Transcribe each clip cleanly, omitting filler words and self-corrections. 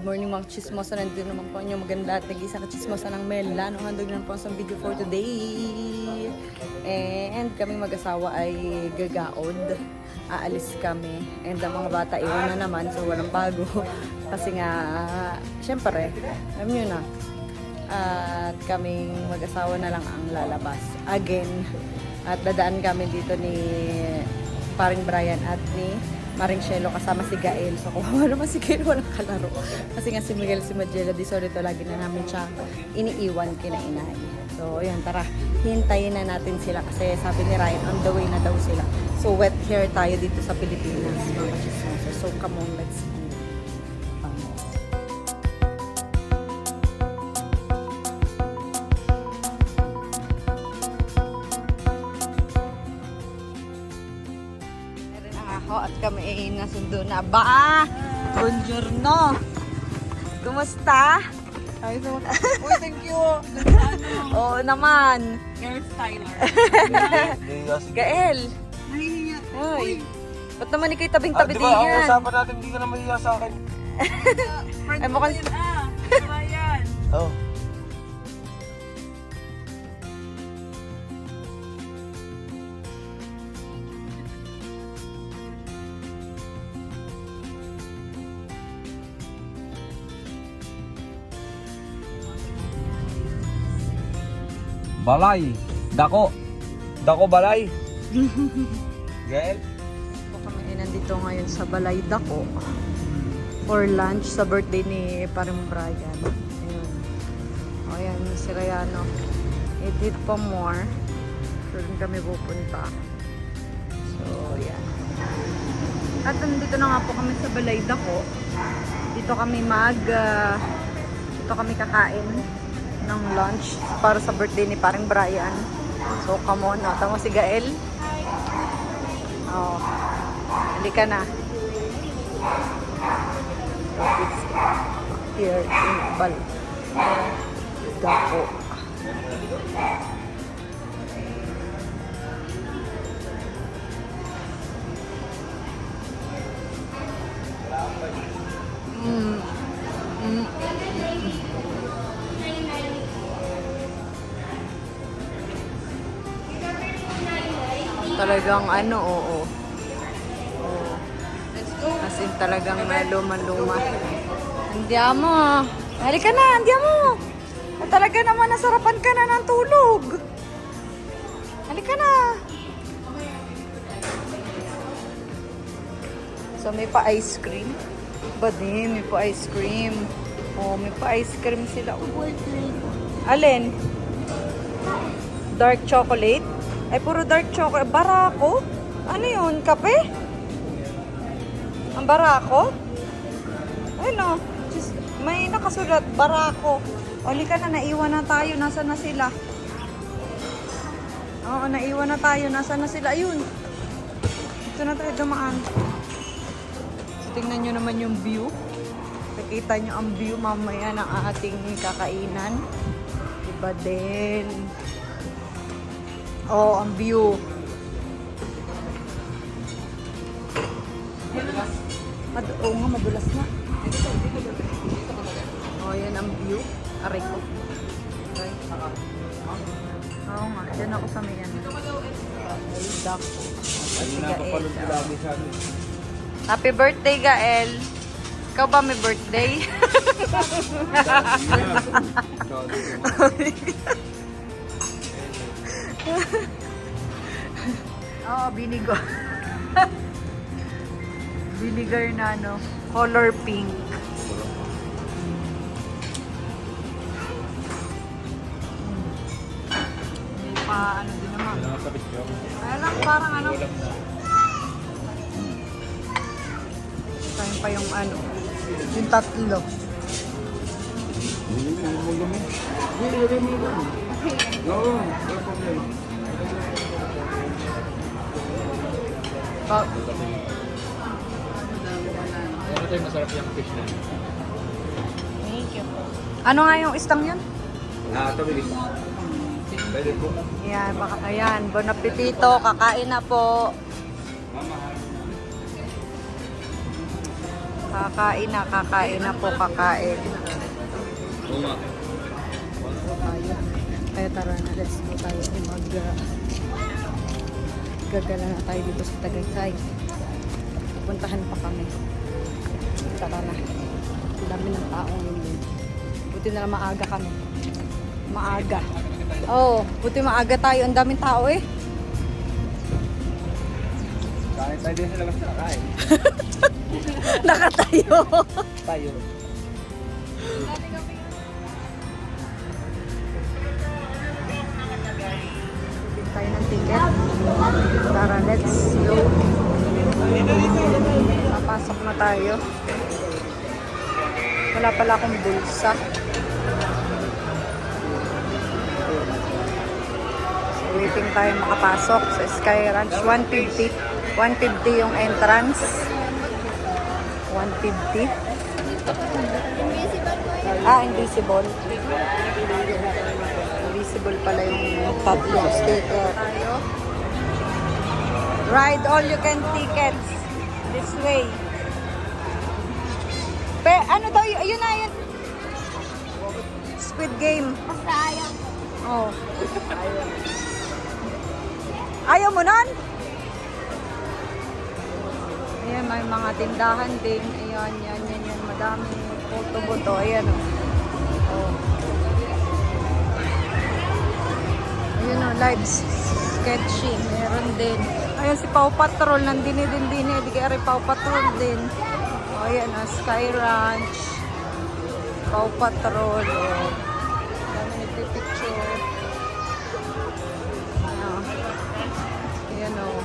Good morning mga chismosa. Nandito naman po inyo maganda at nag-isa ka chismosa ng Mela. Nung handog na po sa video for today. And kami mag-asawa ay gagaod. Aalis kami. And ang mga bata iwan na naman. So walang bago. Kasi nga, syempre, alam nyo na. At kaming mag-asawa na lang ang lalabas. Again. At dadaan kami dito ni paring Brian at ni Maring Shelo kasama si Gael. So kung ano naman si Gael walang kalaro. Kasi nga si Miguel, si Magella, di sorry to lagi na namin siya iniiwan kina inay. So yun, tara. Hintayin na natin sila kasi sabi ni Ryan on the way na daw sila. So wet hair tayo dito sa Pilipinas mga chismosa. So come on, let's go. At kami ay nasundo na. Ba! Buongiorno! Kumusta? Uy, thank you! Oo naman. Hairstyler. Gael! Nahihiya. Uy! Ba't naman ikay tabing-tabi diba, din ang yan? usapan natin, hindi ka na mahiya sa akin. Ay, mukhang... Diba yan? Oo. Balay, dako, balay. Gael? So, kami ay nandito ngayon sa Balay Dako for lunch sa birthday ni Paring Brian. Ayun. O ayan, si Rayano. Eat pa more. So, doon kami pupunta. So, yan. At nandito na nga po kami sa Balay Dako. Dito kami kakain ng lunch para sa birthday ni Paring Brian. So, come on. Oh, tama si Gael. Oh. Hindi ka na. So, it's here in Bal Dako. Talagang ano, oo. Oo. As in talagang luma-luma. Andiamo. Halika na, andiamo. Talaga naman nasarapan ka na ng tulog. Halika na. So may pa ice cream. Ba din, may pa ice cream. Oh, may pa ice cream sila. Alin? Dark chocolate? Ay, puro dark chocolate. Barako? Ano yun? Kape? Ang barako? Ay, no. Just, may nakasulat. Barako. Oli ka na, naiwan na tayo. Nasaan na sila? Oo, naiwan na tayo. Nasaan na sila? Ayun. Ito na tayo dumaan. So, tingnan nyo naman yung view. Nakita nyo ang view mamaya ng ating kakainan. Diba din? Oh, ang view. Oo nga, madulas na. Oh, yan ang view. Aray ko. Okay. Oo nga, dyan ako sa may yan. Ay, duck. Happy birthday, Gael. Ikaw ba may birthday? Oo, vinegar. Vinegar na ano, color pink. May pa ano din naman. Kaya lang parang ano. Kaya pa yung ano, yung tatlo. Masarap yung fish na. Thank you. Ano nga yung istang yun? Nakakabilis. Pwede po. Ayan, baka, ayan, bon appetito, kakain na po. Kakain na po, kakain. Oo nga. Tayo. Kaya tara na, let's go tayo gagala na tayo dito sa Tagaytay. Puntahan pa kami. Tara na. Ang dami ng taong yun. Buti na lang maaga kami. Maaga. Oo, buti maaga tayo. Ang daming tao eh. Kain tayo din sa labas na kain. Nakatayo. Tayo. Bili tayo ng ticket. Tara, let's go. Papasok na tayo. Wala pala akong bulsa. So, waiting tayo makapasok sa Sky Ranch. 150. 150 yung entrance. 150. Invisible. Invisible pala yung tatlong sticker. Ride all you can tickets. This way. Ano daw yun? Ayun na yun. Squid Game. Basta ayaw. Oh. Ayaw mo nun? Ayan, may mga tindahan din. Ayan, yan. Madami. Photo-boto. Ayan, oh. Oh. Ayan, oh. Live sketching. Meron din. Ayan, si Paw Patrol. Nandini din. Di kaya rin Paw Patrol din. Oh, ayan, oh. Sky Ranch. Paw Patrol. Oh. Dami nagpipicture. Ayan, oh.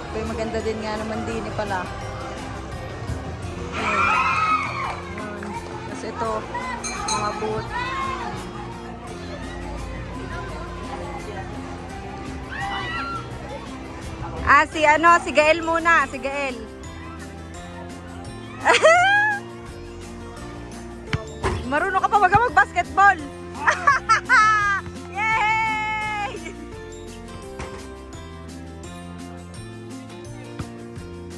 Pero maganda din nga naman din pala. Ayan. Tapos ito, mga boot. Si Gael muna. Si Gael. Marunong ka pa mag-basketball. Yay!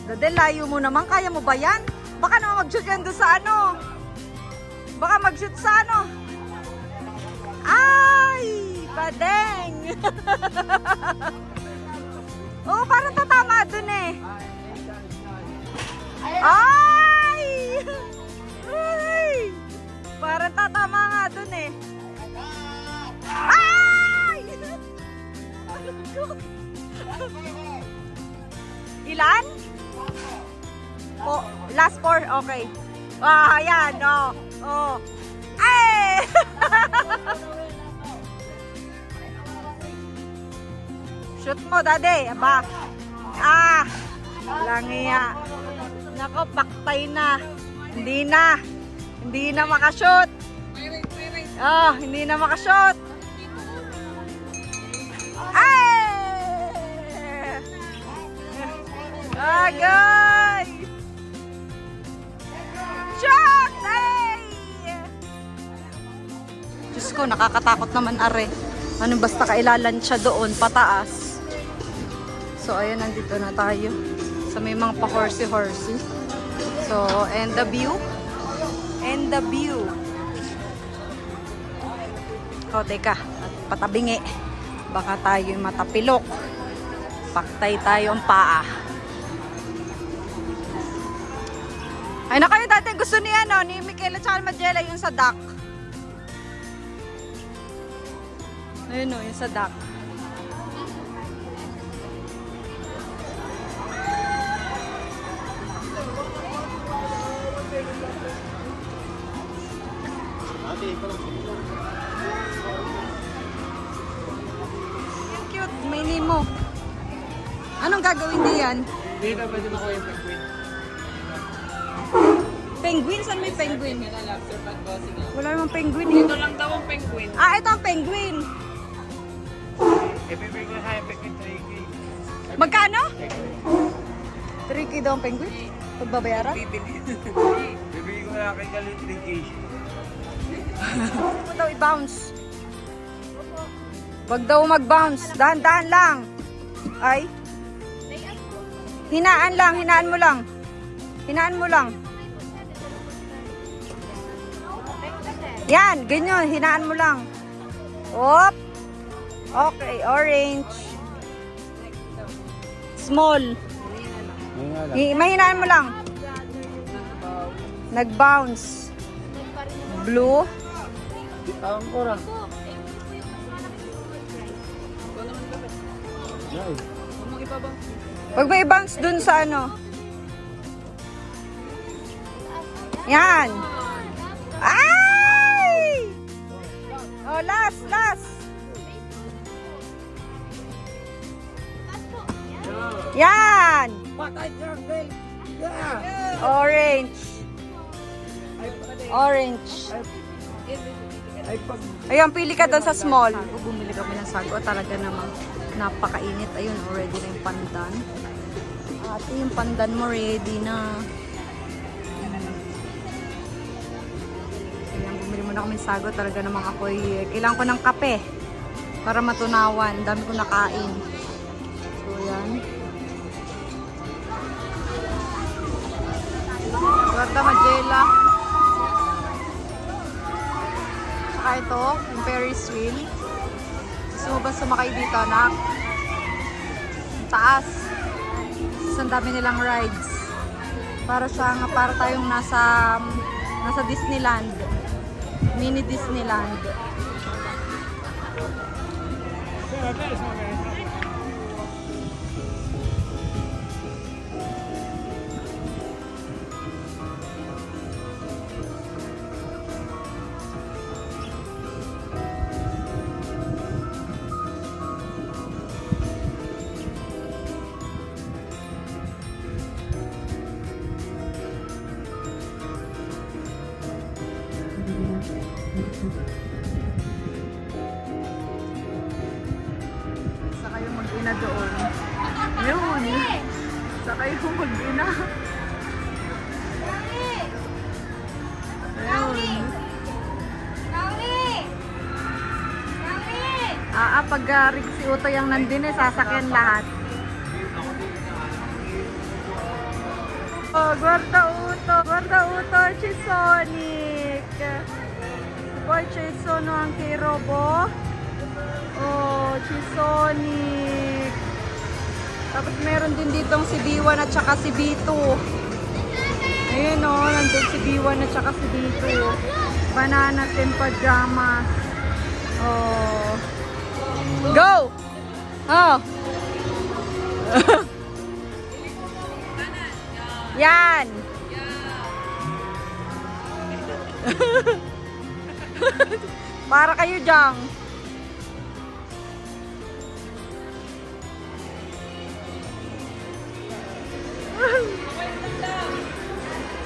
Dadel, layo mo naman. Kaya mo ba yan? Baka naman mag-shoot yan doon sa ano. Baka mag-shoot sa ano. Ay! Padeng! Oo, parang tatama doon eh. Ay! Ay! Parang tatama nga doon eh. Ay! Ilan? Oh, last 4, okay. Ayan, oh. Oh. Ay! Shoot mo, daddy. Aba. Langiya. Nako, paktay na. Hindi na makashoot. Hindi na makashoot. Ay! Agay! Shot! Ay! Diyos ko, nakakatakot naman, are. Ano basta kailalansya doon, pataas. So, ayan, nandito na tayo. So, may mga pa-horsey-horsey. So, and the view. And the view. O, teka. Patabingi. Baka tayo matapilok. Paktay tayo ang paa. Ay, na kayo dati gusto ni Michaela tsaka Magella yung sa duck. Ayun o, yung sa duck. Yung cute, may Nemo. Anong gagawin diyan? Dito pwede makuha yung penguin. Penguin? Saan may penguin? Wala namang penguin eh. Ito lang daw ang penguin. Ito ang penguin. Ibibigay ko na yung penguin 3K. Magkano? 3K daw ang penguin? Pagbabayaran? Bibigay ko na kay Galit 3K. Huwag daw i-bounce. Huwag daw mag-bounce. Dahan-dahan lang. Ay. Hinaan lang. Hinaan mo lang. Hinaan mo lang. Yan, ganyan. Hinaan mo lang. Op. Okay, orange. Small. Mahinaan mo lang. Nag-bounce. Blue. Tawang ko ra. Pag may bounce dun sa ano. Yan. Ay! Oh, last. Yan. Orange. Ayun, pili ka doon sa small. Bumili kami ng sago. Talaga namang napakainit. Ayun, ready na yung pandan. Ate, yung pandan mo ready na. Ayan, bumili muna kami ng sago. Talaga namang ako'y kailangan ko ng kape para matunawan. Dami ko nakain. So, yan. Guarda Magela. Tsaka ito, yung Ferris wheel. Gusto mo ba sumakay dito, anak? Ang taas. Ang dami nilang rides. Para tayong nasa Disneyland. Mini Disneyland. Sa kayo mag-ina doon. Yun. Sa kayo mag-ina. Ayun. Pag si Utoy ang nandun sasakyan lahat. Oh, guarda Uto, Chisonic. Poi c'è sono anche i robot. Oh, Chisonic. Tapos meron din ditong si B1 at saka si B2. Ayun oh, nandun si B1 at saka si B2. Bananas and pajamas. Oh. Go! Oh. Yan. Para kayo dyan.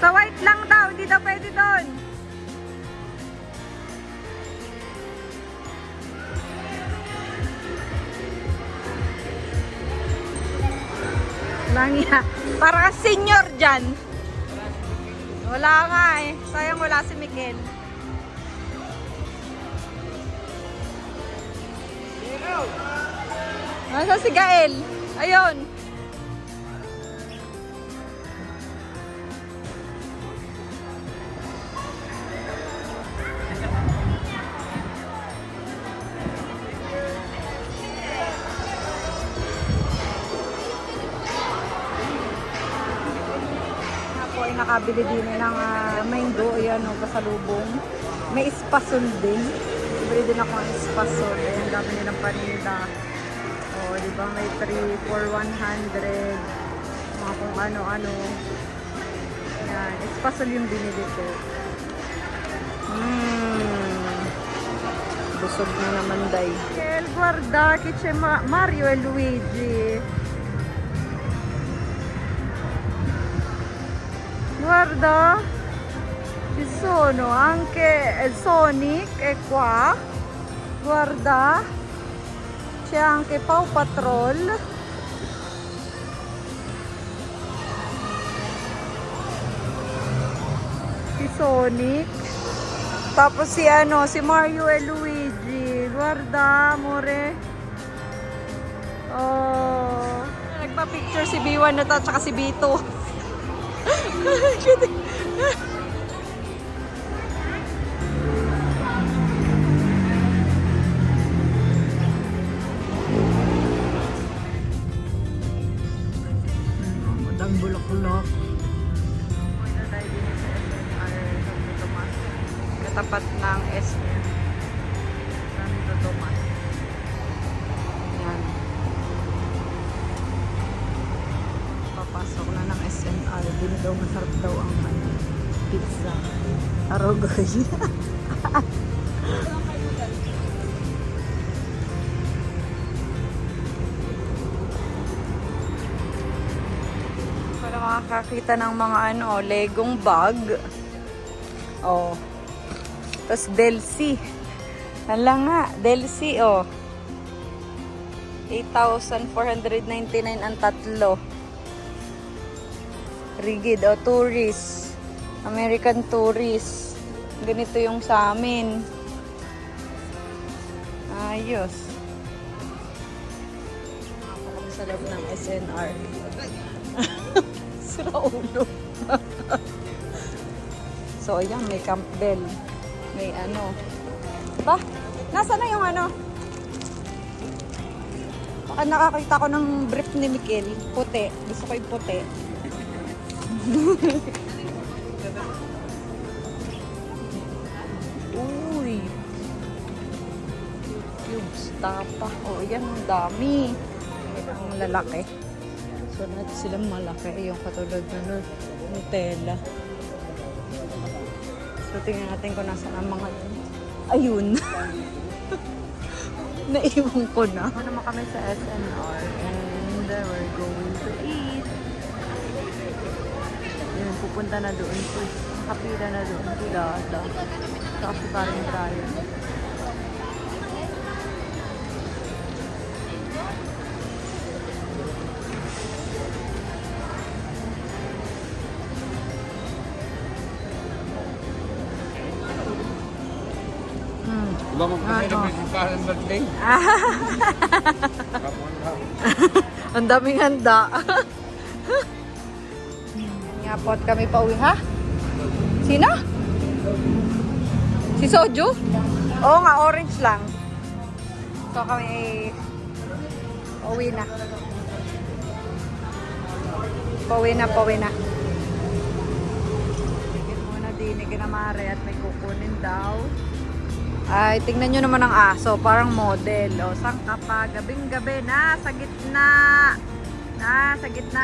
Sa white lang daw, hindi daw pwede doon. Lang ya. Para ka senior dyan. Wala nga eh. Sayang wala si Miguel. Nasa si Gael? Ayun. Ako ay nakabili din ng mango. Ayan o, pasalubong. May espasol din. Bili din ako ng espasol. Ayan, dami nilang paninda. O, diba? May 3 for 100. Mga kung ano-ano. Ayan, espasol yung binili ko. Busog na naman, day. El guarda che c'è Mario e Luigi. Guarda, ci sono anche Sonic è qua. Guarda, c'è anche Paw Patrol. Si Sonic. Tapos si Mario e Luigi. Guarda, amore. Oh, nagpa-picture si B1 na to, tsaka si B2. Cute. Madang bulak-bulak. Pupunta tayo din sa SNR Santo Tomas. Katapat ng SM Santo Tomas. Yan. Papasok na ng SNR. Din daw masarap daw ang pizza. Arogoy. Para makakakita ng mga legong bag. Oh. Tapos Delcy. Hala nga, Delcy, oh. 8,499 ang tatlo. Rigid, oh, tourist. American tourist. Ganito yung sa amin. Ayos. Ako kami sa loob ng SNR. Sira ulo. So, ayan, may Campbell. May ano. Ba? Nasaan na yung ano? Baka nakakita ko ng brief ni Mikkel. Puti. Gusto ko yung puti. Uy. Cubes. Tapa. Oh, yan. Ang dami. Ang lalaki. So, natin silang malaki. Yung katulad na Nutella. So, tingnan natin kung nasa ang mga yun. Ayun. Naiwan ko na. Ano naman kami sa SNR and we're going to eat. Yun, pupunta na doon. Nakapila na doon. Pilada. Tapos si parang Brian. Diba magpapay na may parang birthday? Ang daming handa. Ngapot kami pa uwi, ha? Sino? Si Soju? Oo nga, orange lang. So kami pauwi na. Pauwi na. Tigil muna din, ikinamare at may kukunin daw. Ay, tingnan nyo naman ang aso. Parang model. O, saan ka pa? Gabing-gabi. Nasa gitna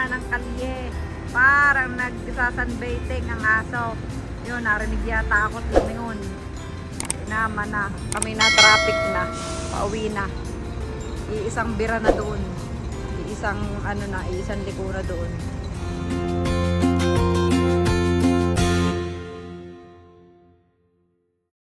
ng kalye. Parang nagsasunbaiting ang aso. Yun, narinig yata ako at lumingon. Inama na. Kami na, traffic na. Pauwi na. Iisang bira na doon. Iisang liko na doon.